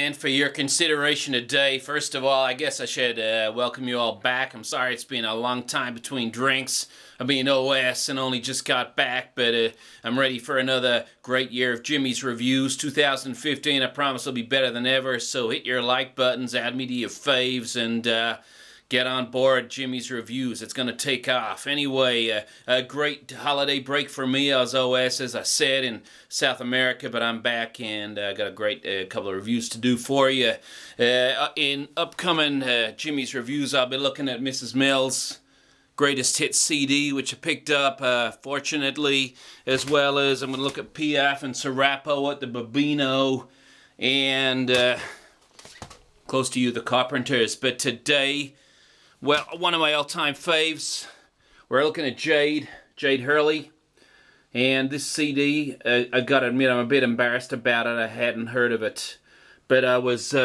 and for your consideration today. First of all, I guess I should welcome you all back. I'm sorry it's been a long time between drinks. I've been OS and only just got back, but I'm ready for another great year of Jimmy's Reviews. 2015, I promise will be better than ever, so hit your like buttons, add me to your faves, and get on board Jimmy's Reviews. It's going to take off. Anyway, a great holiday break for me. I was OS, as I said, in South America, but I'm back and got a great couple of reviews to do for you. In upcoming Jimmy's Reviews, I'll be looking at Mrs. Mel's Greatest Hits CD, which I picked up, fortunately, as well as I'm going to look at Piaf and Serapo at the Babino, and Close to You, the Carpenters. But today, well, one of my all-time faves, we're looking at Jade Hurley, and this CD, I gotta admit, I'm a bit embarrassed about it. I hadn't heard of it, but I was,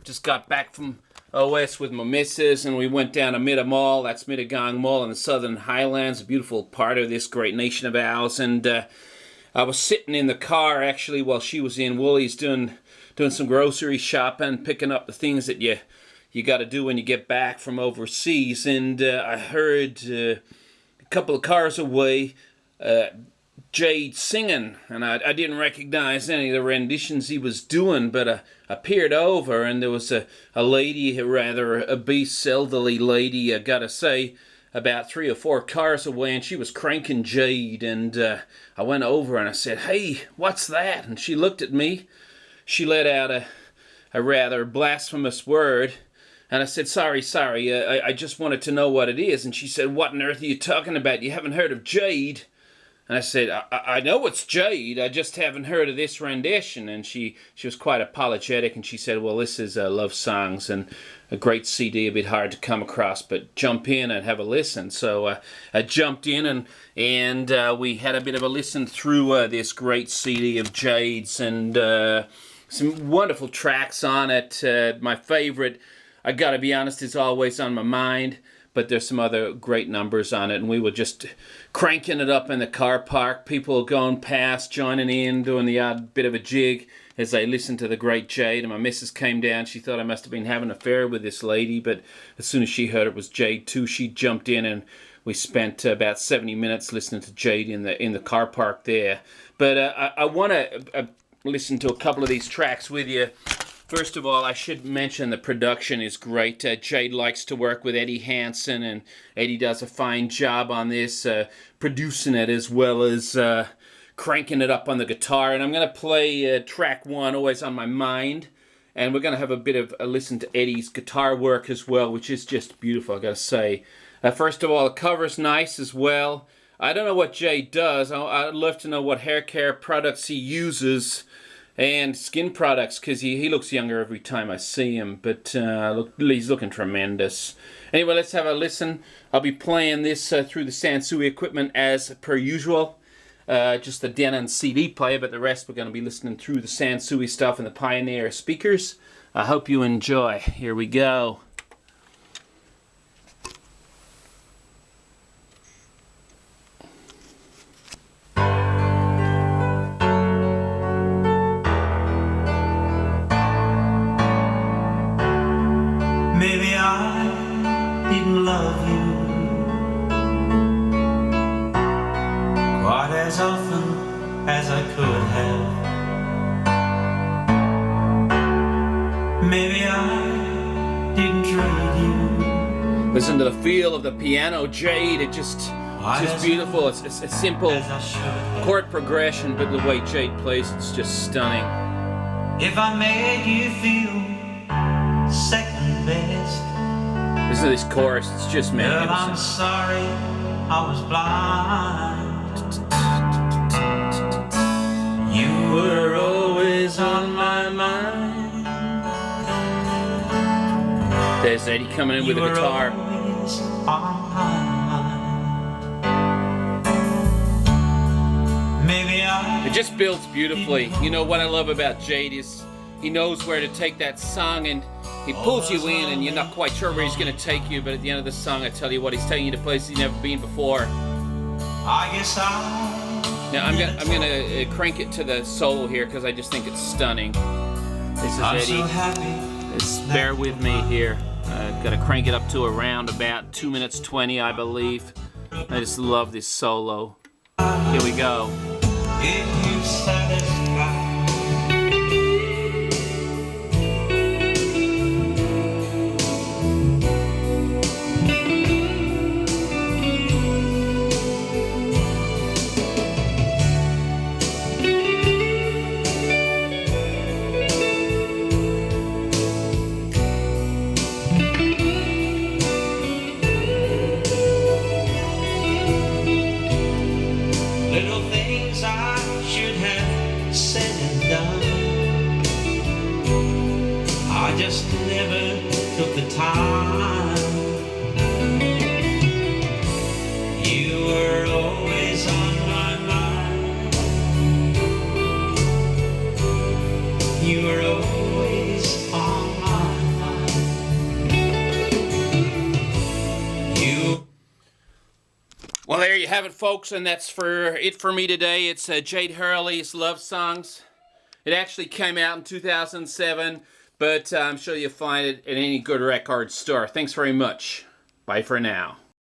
just got back from OS with my missus, and we went down to Mittagong, that's Mittagong Mall in the Southern Highlands, a beautiful part of this great nation of ours, and I was sitting in the car, actually, while she was in Woolies doing some grocery shopping, picking up the things that you got to do when you get back from overseas, and I heard a couple of cars away Jade singing, and I didn't recognize any of the renditions he was doing, but I peered over, and there was a lady, a rather obese, elderly lady, I gotta say, about 3 or 4 cars away, and she was cranking Jade, and I went over and I said, "Hey, what's that?" And she looked at me. She let out a rather blasphemous word. And I said, sorry, I just wanted to know what it is. And she said, "What on earth are you talking about? You haven't heard of Jade?" And I said, I know it's Jade, I just haven't heard of this rendition. And she was quite apologetic, and she said, "Well, this is Love Songs, and a great CD, a bit hard to come across, but jump in and have a listen." So I jumped in, and we had a bit of a listen through this great CD of Jade's, and some wonderful tracks on it. My favorite, I gotta be honest, is Always on My Mind, but there's some other great numbers on it, and we were just cranking it up in the car park, people going past, joining in, doing the odd bit of a jig as they listened to the great Jade, and my missus came down. She thought I must have been having an affair with this lady, but as soon as she heard it was Jade too, she jumped in, and we spent about 70 minutes listening to Jade in the car park there. But I want to listen to a couple of these tracks with you. First of all, I should mention the production is great. Jade likes to work with Eddie Hansen, and Eddie does a fine job on this, producing it as well as cranking it up on the guitar. And I'm going to play track 1, Always on My Mind, and we're going to have a bit of a listen to Eddie's guitar work as well, which is just beautiful, I got to say. First of all, the cover's nice as well. I don't know what Jade does. I'd love to know what hair care products he uses, and skin products, because he looks younger every time I see him, but he's looking tremendous. Anyway, let's have a listen. I'll be playing this through the Sansui equipment as per usual, just the Denon CD player, but the rest we're going to be listening through the Sansui stuff and the Pioneer speakers. I hope you enjoy. Here we go. Maybe I didn't love you quite as often as I could have. Maybe I didn't treat you. Listen to the feel of the piano, Jade. It's just beautiful. It's a simple chord progression, but the way Jade plays, it's just stunning. If I made you feel second best, listen to this chorus, it's just magnificent. I'm sorry I was blind. You were always on my mind. There's Eddie coming in with a guitar. It just builds beautifully. You know what I love about Jade is he knows where to take that song, and he pulls you in, and you're not quite sure where he's going to take you, but at the end of the song, I tell you what, he's taking you to places you've never been before. I guess Now I'm gonna crank it to the solo here because I just think it's stunning. This is I'm so Eddie. happy. Just bear with me here. Gotta crank it up to around about 2 minutes 20, I believe. I just love this solo. Here we go. If you satisfy little things I should have said and done, I just never took the time. You were always on my mind. You were always on my mind. You. Well, there you have it, folks, and that's it for me today. It's Jade Hurley's Love Songs. It actually came out in 2007, but I'm sure you'll find it at any good record store. Thanks very much. Bye for now.